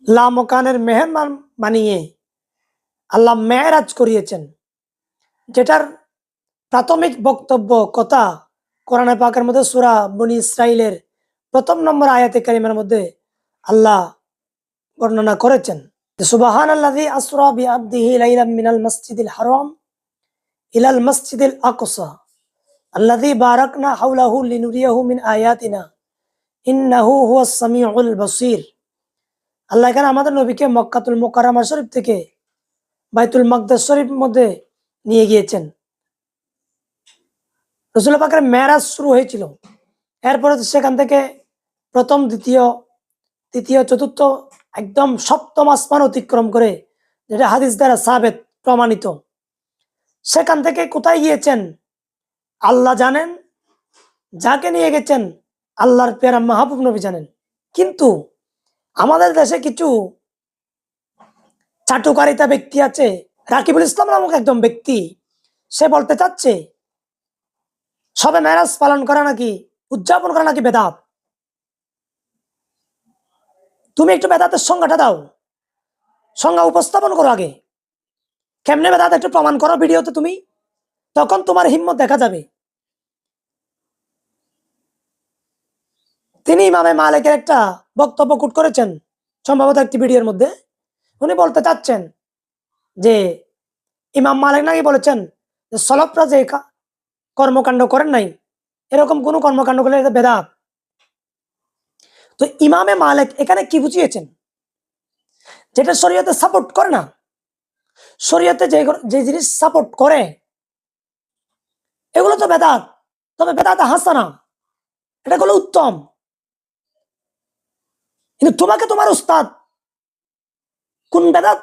লামকানের মেহমান বানিয়ে আল্লাহ মেরাজ করিয়েছেন, যেটার প্রাথমিক বক্তব্য কথা কোরআনে পাকের মধ্যে সূরা বনী ইসরাইলের ১ম নম্বর আয়াতে কারিমার মধ্যে আল্লাহ বর্ণনা করেছেন। সুবহানাল্লাযী আসরা বিআবদিহি লাইলাম মিনাল মাসজিদিল হারাম ইলাল মাসজিদিল আকসা আল্লাযী বারাকনা হাওলাহু লিনুরিয়াহু মিন আয়াতিনা ইন্নাহু হুয়াস সামিউল বাসীর। আল্লাহ এখানে আমাদের নবীকে মক্কাতুল মুকাররমা শরীফ থেকে বাইতুল মাকদাস শরীফ মধ্যে নিয়ে গিয়েছেন। রাসূল পাকের মেরাজ শুরু হয়েছিল, এরপরে সেখান থেকে প্রথম, দ্বিতীয়, তৃতীয়, চতুর্থ, একদম সপ্তম আসমান অতিক্রম করে, যেটা হাদিস দ্বারা সাবেত প্রমাণিত, সেখান থেকে কোথায় গিয়েছেন আল্লাহ জানেন, যাকে নিয়ে গেছেন আল্লাহর পেয়ারা মাহবুব নবী জানেন। কিন্তু আমাদের দেশে কিছু চাটুকারিতা ব্যক্তি আছে, রাকিবুল ইসলাম নামক একদম ব্যক্তি, সে বলতে চাচ্ছে সবে মেরাজ পালন করা নাকি, উদযাপন করা নাকি বেদাত। তুমি একটু বেদাতের সংজ্ঞাটা দাও, সংজ্ঞা উপস্থাপন করো আগে, কেমনে বেদাত একটু প্রমাণ করো ভিডিওতে তুমি, তখন তোমার হিম্মত দেখা যাবে। তিনি ইমামে মালিকের একটা বক্তব্য কোট করেছেন সম্ভবত একটি ভিডিওর মধ্যে। উনি বলতে চাচ্ছেন যে ইমাম মালিক নাকি বলেছেন যে সলফরা যে কর্মকাণ্ড করেন নাই, এরকম কোন কর্মকাণ্ড করলে এটা বেদাত। তো ইমামে মালিক এখানে কি বুঝিয়েছেন, যেটা শরীয়তে সাপোর্ট করে না, শরীয়তে যে জিনিস সাপোর্ট করে এগুলো তো বেদাত, তবে বেদাত হাসানা, এটা গুলো উত্তম। কিন্তু তোমাকে তোমার উস্তাদ কোন বেদাত